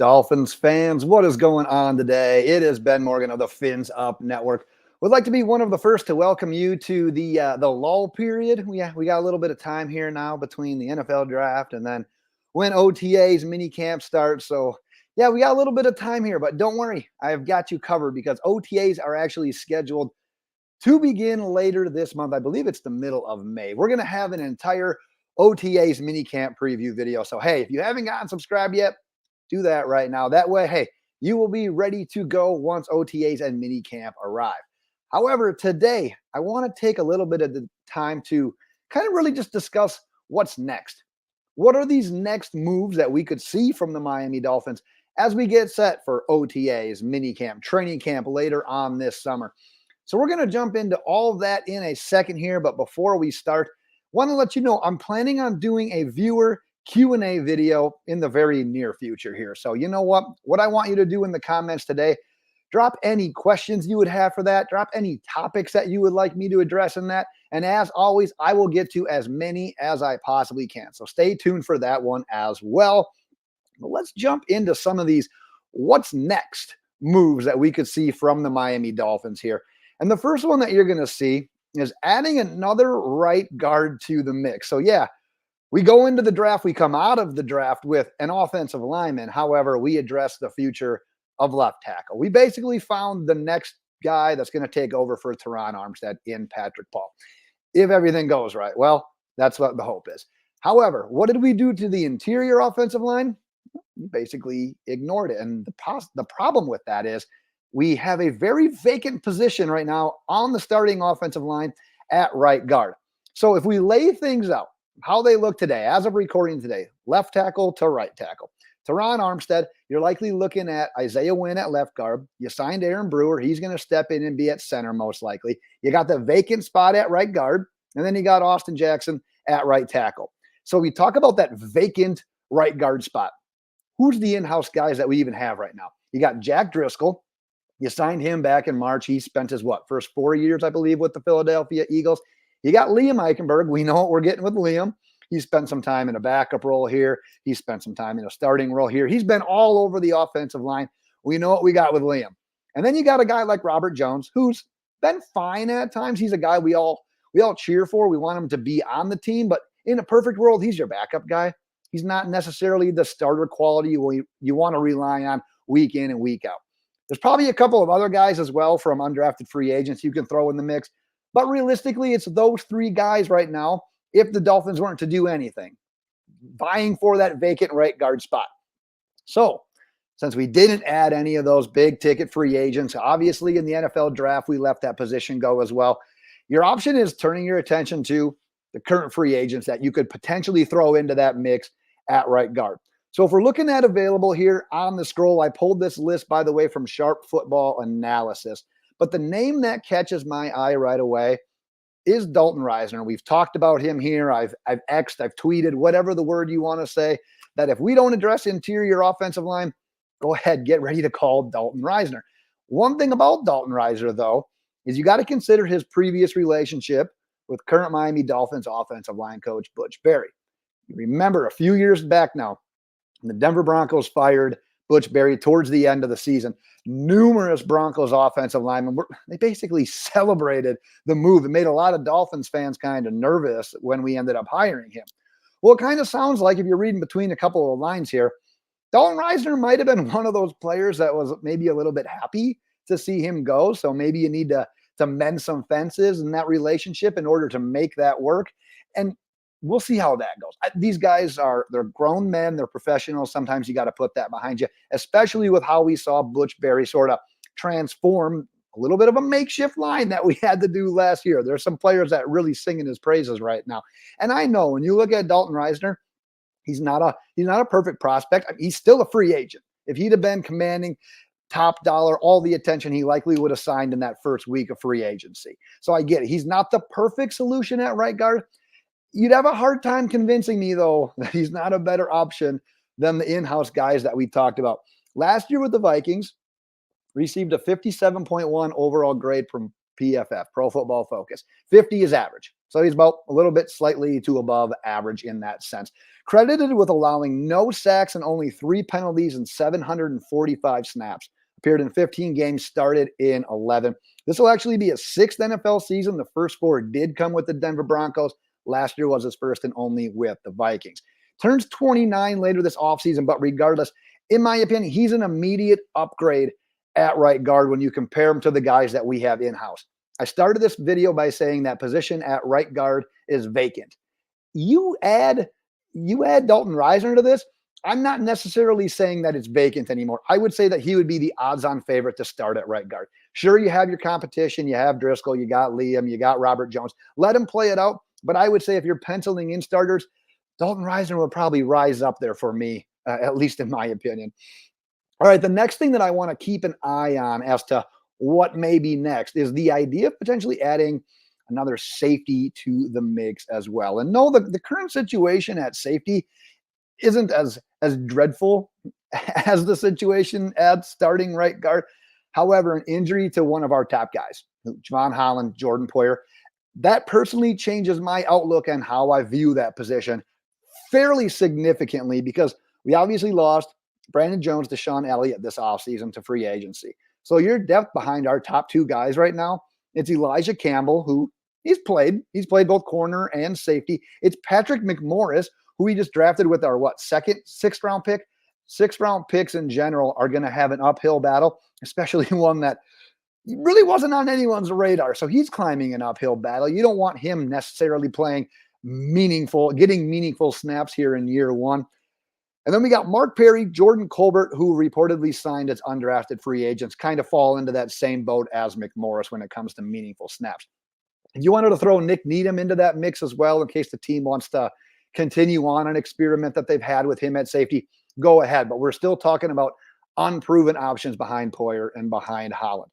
Dolphins fans, what is going on today? It is Ben Morgan of the Fins Up Network. Would like to be one of the first to welcome you to the lull period. We got a little bit of time here now between the NFL draft and then when OTA's mini camp starts. So yeah, we got a little bit of time here, but don't worry, I have got you covered because OTAs are actually scheduled to begin later this month. I believe it's the middle of May. We're going to have an entire OTA's mini camp preview video. So hey, if you haven't gotten subscribed yet, do that right now. That way, hey, you will be ready to go once OTAs and mini camp arrive. However, today, I want to take a little bit of the time to kind of really just discuss what's next. What are these next moves that we could see from the Miami Dolphins as we get set for OTAs, mini camp, training camp later on this summer? So we're going to jump into all of that in a second here. But before we start, want to let you know I'm planning on doing a viewer Q&A video in the very near future here. So you know what I want you to do in the comments today, drop any questions you would have for that, drop any topics that you would like me to address in that. And as always, I will get to as many as I possibly can. So stay tuned for that one as well. But let's jump into some of these what's next moves that we could see from the Miami Dolphins here. And the first one that you're going to see is adding another right guard to the mix. So yeah, we go into the draft, we come out of the draft with an offensive lineman. However, we address the future of left tackle. We basically found the next guy that's going to take over for Terron Armstead in Patrick Paul. If everything goes right, well, that's what the hope is. However, what did we do to the interior offensive line? We basically ignored it. And the problem with that is we have a very vacant position right now on the starting offensive line at right guard. So if we lay things out, how they look today, as of recording today, left tackle to right tackle. Terron Armstead, you're likely looking at Isaiah Wynn at left guard. You signed Aaron Brewer. He's going to step in and be at center most likely. You got the vacant spot at right guard, and then you got Austin Jackson at right tackle. So we talk about that vacant right guard spot. Who's the in-house guys that we even have right now? You got Jack Driscoll. You signed him back in March. He spent his, first 4 years, I believe, with the Philadelphia Eagles. You got Liam Eichenberg. We know what we're getting with Liam. He spent some time in a backup role here. He spent some time in a starting role here. He's been all over the offensive line. We know what we got with Liam. And then you got a guy like Robert Jones, who's been fine at times. He's a guy we all cheer for. We want him to be on the team, but in a perfect world, he's your backup guy. He's not necessarily the starter quality you want to rely on week in and week out. There's probably a couple of other guys as well from undrafted free agents you can throw in the mix. But realistically, it's those three guys right now, if the Dolphins weren't to do anything, vying for that vacant right guard spot. So since we didn't add any of those big ticket free agents, obviously in the NFL draft, we let that position go as well. Your option is turning your attention to the current free agents that you could potentially throw into that mix at right guard. So if we're looking at available here on the scroll, I pulled this list, by the way, from Sharp Football Analysis. But the name that catches my eye right away is Dalton Risner. We've talked about him here. I've X'd, I've tweeted, whatever the word you want to say, that if we don't address interior offensive line, go ahead, get ready to call Dalton Risner. One thing about Dalton Risner, though, is you got to consider his previous relationship with current Miami Dolphins offensive line coach Butch Barry. You remember a few years back now, the Denver Broncos fired Butch Barry towards the end of the season. Numerous Broncos offensive linemen, they basically celebrated the move. It made a lot of Dolphins fans kind of nervous when we ended up hiring him. Well, it kind of sounds like, if you're reading between a couple of lines here, Dalton Risner might have been one of those players that was maybe a little bit happy to see him go. So maybe you need to mend some fences in that relationship in order to make that work. And we'll see how that goes. These guys they're grown men. They're professionals. Sometimes you got to put that behind you, especially with how we saw Butch Barry sort of transform a little bit of a makeshift line that we had to do last year. There's some players that really singing his praises right now. And I know when you look at Dalton Risner, he's not a perfect prospect. I mean, he's still a free agent. If he'd have been commanding top dollar, all the attention he likely would have signed in that first week of free agency. So I get it. He's not the perfect solution at right guard. You'd have a hard time convincing me, though, that he's not a better option than the in-house guys that we talked about. Last year with the Vikings, received a 57.1 overall grade from PFF, Pro Football Focus. 50 is average. So he's about a little bit slightly to above average in that sense. Credited with allowing no sacks and only 3 penalties in 745 snaps. Appeared in 15 games, started in 11. This will actually be his 6th NFL season. The first 4 did come with the Denver Broncos. Last year was his first and only with the Vikings. Turns 29 later this offseason, but regardless, in my opinion, he's an immediate upgrade at right guard when you compare him to the guys that we have in-house. I started this video by saying that position at right guard is vacant. You add Dalton Risner to this, I'm not necessarily saying that it's vacant anymore. I would say that he would be the odds-on favorite to start at right guard. Sure, you have your competition. You have Driscoll, you got Liam, you got Robert Jones. Let him play it out. But I would say if you're penciling in starters, Dalton Risner will probably rise up there for me, at least in my opinion. All right, the next thing that I want to keep an eye on as to what may be next is the idea of potentially adding another safety to the mix as well. And no, the current situation at safety isn't as dreadful as the situation at starting right guard. However, an injury to one of our top guys, Javon Holland, Jordan Poyer, that personally changes my outlook on how I view that position fairly significantly, because we obviously lost Brandon Jones to Sean Elliott this offseason to free agency. So your depth behind our top 2 guys right now, it's Elijah Campbell, who he's played both corner and safety. It's Patrick McMorris, who we just drafted with our sixth round pick. 6th round picks in general are going to have an uphill battle, especially one that really wasn't on anyone's radar. So he's climbing an uphill battle. You don't want him necessarily getting meaningful snaps here in year 1. And then we got Mark Perry, Jordan Colbert, who reportedly signed as undrafted free agents, kind of fall into that same boat as McMorris when it comes to meaningful snaps. If you wanted to throw Nick Needham into that mix as well, in case the team wants to continue on an experiment that they've had with him at safety, go ahead. But we're still talking about unproven options behind Poyer and behind Holland.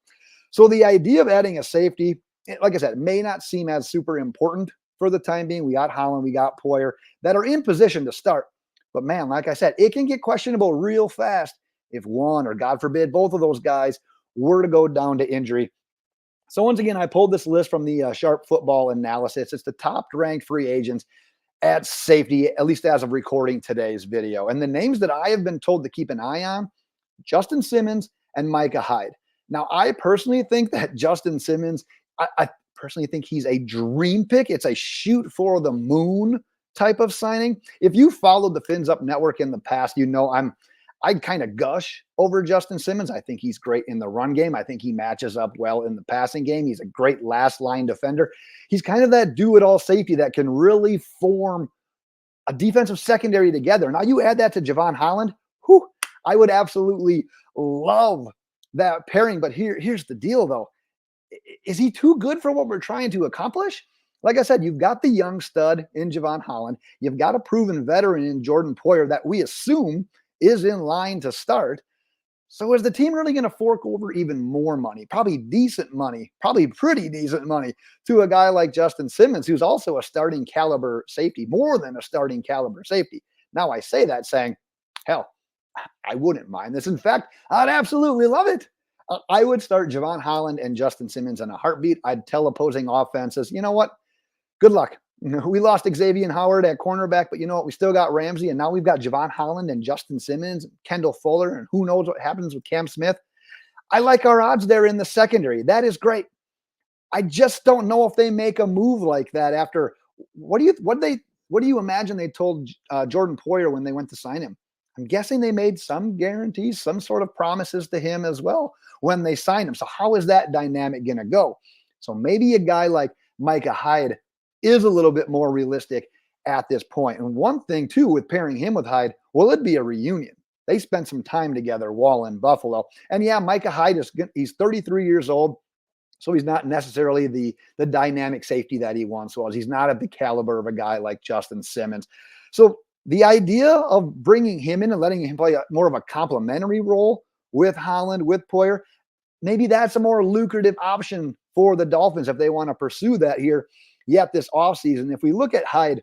So the idea of adding a safety, like I said, may not seem as super important for the time being. We got Holland, we got Poyer that are in position to start. But man, like I said, it can get questionable real fast if one, or God forbid, both of those guys were to go down to injury. So once again, I pulled this list from the Sharp Football Analysis. It's the top ranked free agents at safety, at least as of recording today's video. And the names that I have been told to keep an eye on, Justin Simmons and Micah Hyde. Now, I personally think that Justin Simmons, I personally think he's a dream pick. It's a shoot for the moon type of signing. If you followed the Fins Up Network in the past, you know I kind of gush over Justin Simmons. I think he's great in the run game. I think he matches up well in the passing game. He's a great last line defender. He's kind of that do-it-all safety that can really form a defensive secondary together. Now you add that to Javon Holland, I would absolutely love that pairing. But here's the deal, though. Is he too good for what we're trying to accomplish? Like I said, you've got the young stud in Javon Holland. You've got a proven veteran in Jordan Poyer that we assume is in line to start. So is the team really going to fork over even more money, probably pretty decent money, to a guy like Justin Simmons, who's also a starting caliber safety, more than a starting caliber safety? Now I say that saying, hell, I wouldn't mind this. In fact, I'd absolutely love it. I would start Javon Holland and Justin Simmons in a heartbeat. I'd tell opposing offenses, you know what? Good luck. We lost Xavier Howard at cornerback, but you know what? We still got Ramsey, and now we've got Javon Holland and Justin Simmons, Kendall Fuller, and who knows what happens with Cam Smith. I like our odds there in the secondary. That is great. I just don't know if they make a move like that after what do you imagine they told Jordan Poyer when they went to sign him? I'm guessing they made some guarantees, some sort of promises to him as well when they signed him. So how is that dynamic going to go? So maybe a guy like Micah Hyde is a little bit more realistic at this point. And one thing too, with pairing him with Hyde, will it be a reunion? They spent some time together while in Buffalo. And yeah, Micah Hyde he's 33 years old. So he's not necessarily the dynamic safety that he once was. He's not at the caliber of a guy like Justin Simmons. So the idea of bringing him in and letting him play more of a complementary role with Holland, with Poyer, maybe that's a more lucrative option for the Dolphins if they want to pursue that here yet this offseason. If we look at Hyde,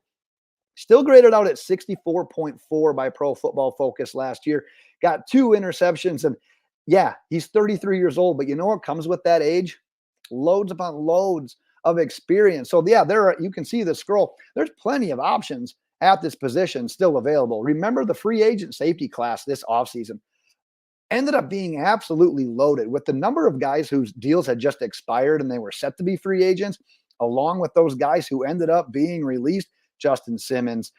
still graded out at 64.4 by Pro Football Focus last year, got 2 interceptions. And yeah, he's 33 years old, but you know what comes with that age? Loads upon loads of experience. So yeah, you can see the scroll. There's plenty of options at this position still available. Remember the free agent safety class this offseason ended up being absolutely loaded with the number of guys whose deals had just expired and they were set to be free agents, along with those guys who ended up being released. Justin Simmons,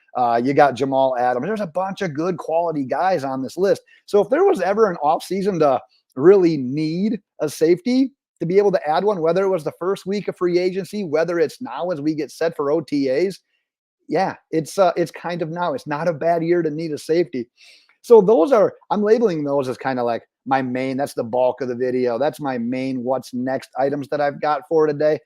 you got Jamal Adams. There's a bunch of good quality guys on this list. So if there was ever an offseason to really need a safety, to be able to add one, whether it was the first week of free agency, whether it's now as we get set for OTAs, yeah, it's kind of now. It's not a bad year to need a safety. So I'm labeling those as kind of like my main, that's the bulk of the video. That's my main what's next items that I've got for today.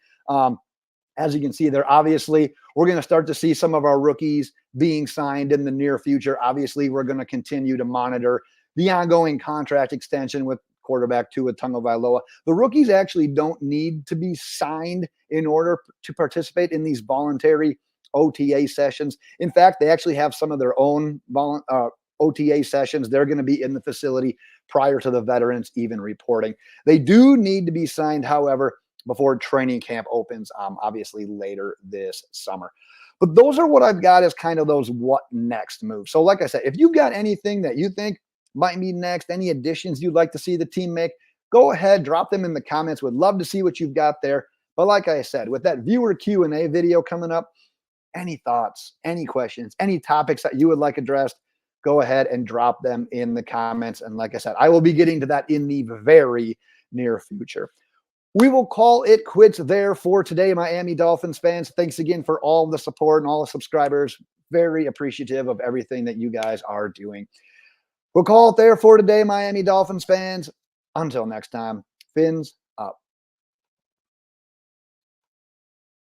As you can see there, obviously, we're going to start to see some of our rookies being signed in the near future. Obviously, we're going to continue to monitor the ongoing contract extension with quarterback Tua Tagovailoa. The rookies actually don't need to be signed in order to participate in these voluntary OTA sessions. In fact, they actually have some of their own OTA sessions. They're going to be in the facility prior to the veterans even reporting. They do need to be signed, however, before training camp opens, obviously later this summer. But those are what I've got as kind of those what next moves. So like I said, if you've got anything that you think might be next, any additions you'd like to see the team make, go ahead, drop them in the comments. Would love to see what you've got there. But like I said, with that viewer Q&A video coming up, any thoughts, any questions, any topics that you would like addressed, go ahead and drop them in the comments. And like I said, I will be getting to that in the very near future. We will call it quits there for today, Miami Dolphins fans. Thanks again for all the support and all the subscribers. Very appreciative of everything that you guys are doing. We'll call it there for today, Miami Dolphins fans. Until next time, Fins